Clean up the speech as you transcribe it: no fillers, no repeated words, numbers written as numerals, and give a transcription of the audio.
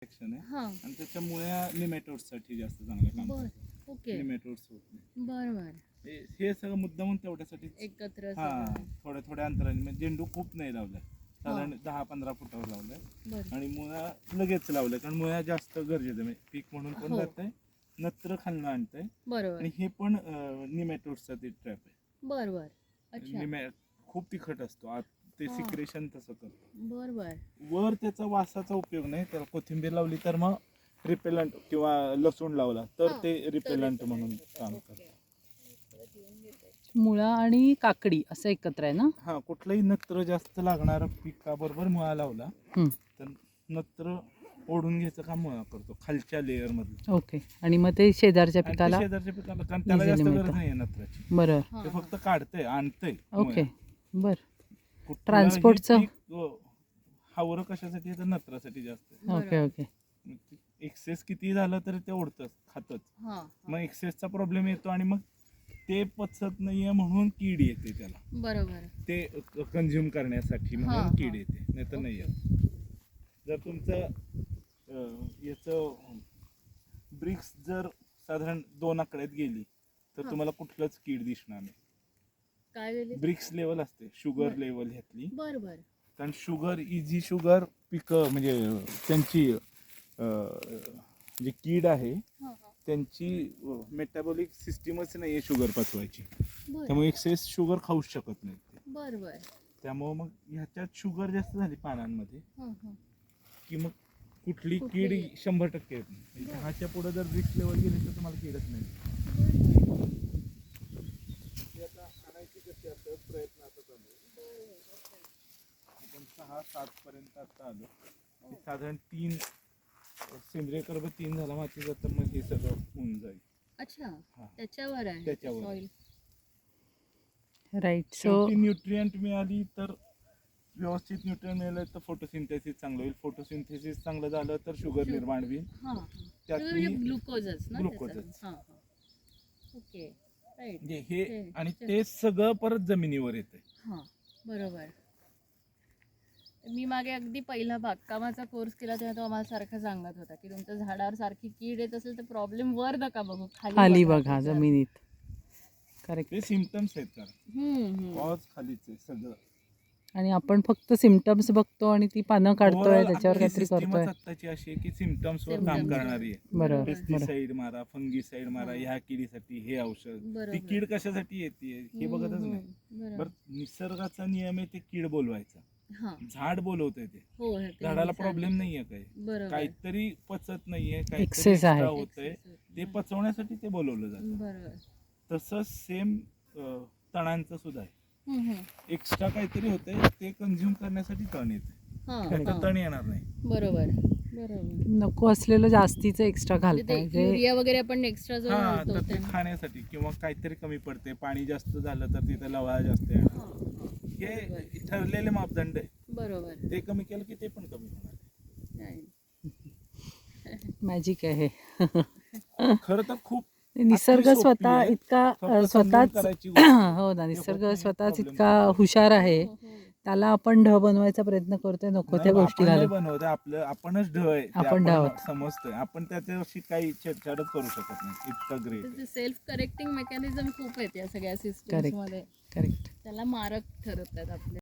Section आहे हां आणि त्याच्यामुळे निमेटोड्ससाठी जास्त चांगलं काम बर करतं. ओके निमेटोड्स होत नाही. बर बर हे सगळं मुद्दामून तेवढ्यासाठी एकत्र हा सगळं. थोड्या थोड्या अंतराने म्हणजे झेंडू खूप नाही लावलाय, साधारण 10-15 फुटावर लावलाय बर आणि मुळा लगेच लावलंय कारण मुळा जास्त गरजेचं म्हणजे पीक म्हणून पण हो. जातंय, नत्र खालनं आणतंय बरोबर आणि हे पण निमेटोड्सचा ते ट्रॅप आहे. बर बर अच्छा खूप तिखट असतो आत, ते हा. सिक्रेशन तसं करतो. बर बर वर त्याचा वासाचा उपयोग नाही, त्याला कोथिंबीर लावली तर मग रिपेलंट किंवा लसूण लावला तर हा, ते तर रिपेलंट repellent म्हणून होतं. काम ओके. करतं. मुळा आणि काकडी असं एकत्र आहे ना? हा कुठलंही नत्र जास्त लागणारं पिकाबरोबर मुळा लावला हं. तर नत्र ओढून घ्यायचं काम मुळा करतो खालच्या लेअर मधलं. ओके. आणि मग ते शेजारच्या आणि ते पिकाला शेजारच्या पिकाला कारण त्याला easily जास्त गरज मिळतं. नाहीये नत्राची, बरं. हा, ते हा. फक्त काढतंय आणतंय ओके. बर. कुठलंही ट्रान्सपोर्टचं? पीक, हावरं कशासाठी आहे तर नत्रासाठी जास्त आहे. Okay okay. एक्सेस किती झालं तरी ते ओढतच खातच, हा, हा. मग एक्सेसचा प्रॉब्लेम येतो आणि मग ते पचत नाहीये म्हणून कीड येते त्याला, बरोबर ते कंझ्युम करण्यासाठी हा, म्हणून हा. कीड येते, नाही तर नाही येत. जर तुमचं याचं ब्रिक्स जर साधारण 2 आकड्यात गेली तर हा. तुम्हाला कुठलंच कीड दिसणार नाही. काय गेले ब्रिक्स लेवल असते शुगर बर. लेवल ह्यातली, बर बर कारण शुगर इझी शुगर पिकं म्हणजे त्यांची जी कीड आहे हा, हा. त्यांची मेटाबॉलिक सिस्टीमच नाही आहे शुगर पचवायची, बर त्यामुळे एक्सेस शुगर खाऊच शकत नाही ते. बर बर त्यामुळं मग ह्याच्यात शुगर जास्त झाली पानांमध्ये हा, हा. की मग कुठली कुठली कीड येत? 100% येत नाही. बरं. 10च्या पुढे जर ब्रिक्स लेवल गेली तर तुम्हाला कीडच नाही. ती आता आणायची कशी असं प्रयत्न आता चालू आहे. आपण 6-7 पर्यंत आता आलो. हो. साधारण 3 सेंद्रिय कर्ब 3 झाला मातीचा तर मग हे सगळं होऊन जाईल. अच्छा हा. त्याच्यावर आहे त्याच्यावर. सॉइल. राईट. सो शेवटी न्यूट्रिएंट मिळाली तर व्यवस्थित न्यूट्रिएंट मिळालं तर फोटोसिंथेसिस चांगलं होईल, फोटोसिंथेसिस चांगलं झालं तर शुगर Sugar. निर्माण होईल. हा त्यातली ग्लुकोजच ना ग्लुकोजच. त्याचं? हा हा ओके राईट म्हणजे हे ते- आणि ते- ते सगळं परत जमिनीवर येते. हा बरोबर. मी मागे अगदी पहिला बागकामाचा कोर्स केला तेव्हा तो आम्हाला सारखं सांगत होता की तुमच्या झाडावर सारखी कीड येत असेल तर प्रॉब्लेम वर नका बघू खाली बघा त्याच्यात. जमिनीत. करेक्ट. ते सिम्पटम्स आहेत कारण हम्म. कॉज खालीच आहे सगळं. आणि आपण फक्त सिम्पटम्स बघतो आणि ती पानं काढतोय, Overall त्याच्यावर आपली काहीतरी systemच करतोय. आत्ताची अशी आहे की सिम्पटम्स वर Symptoms काम वर. करणारी आहे. बरोबर बरोबर. बरं. पेस्टिसाइड मारा, फंगीसाइड मारा, हा. ह्या किडीसाठी हे औषध, ती बरोबर. कीड कशासाठी येते हे बघतच नाही. बरोबर. बरं निसर्गाचा नियम आहे ते कीड बोलवायचा, हा झाड बोलवतंय ते. हो हे ते झाडाला मी प्रॉब्लेम सांगितलं. नाहीये काही, बरोबर काहीतरी पचत नाहीये, काहीतरी Excess एक्स्ट्रा आहे. होतंय, Excess ते होतं. पचवण्यासाठी ते बोलवलं जातं. बरोबर. तसंच सेम तणांचं सुद्धा आहे. हम्म. एक्स्ट्रा काहीतरी होतंय ते कंझ्युम करण्यासाठी तण येते, हा, त्याचं हा. तण येणार नाही. बरोबर बरोबर. नको असलेलं जास्तीचं एक्स्ट्रा म्हणजे घालताय ते युरिया वगैरे आपण एक्स्ट्रा जो हा घालतो तर ते त्या- खाण्यासाठी किंवा काहीतरी कमी पडते, पाणी जास्त झालं तर तिथे लवळा जास्त हा, येणार. हा. हे बरोबर. ठरलेले मापदंड आहे, बरोबर ते कमी केलं की ते पण कमी होणार. Right. मॅजिक आहे. खरं तर खूप निसर्ग अति सोपी स्वतः आहे. इतका फक्त समजून स्वतःच करायची गोष्ट आहे. हो ना, हे निसर्ग होत नाही, स्वतःच problem इतका solve. हुशार आहे. हो, हो. त्याला आपण ढ बनवायचा प्रयत्न करतोय, नको त्या गोष्टी आपण नाही घालून. बनवते, आपणच ढ आहे ते आपण ढ आपण आहोत. समजतोय, आपण त्याच्याशी काही छेडछाडच करू शकत नाही, इतकं ग्रेट आहे. सेल्फ करेक्टिंग मेकॅनिझम खूप आहेत या सगळ्या सिस्टम्स Correct. मध्ये, करेक्ट. त्याला मारक ठरवतात आपले.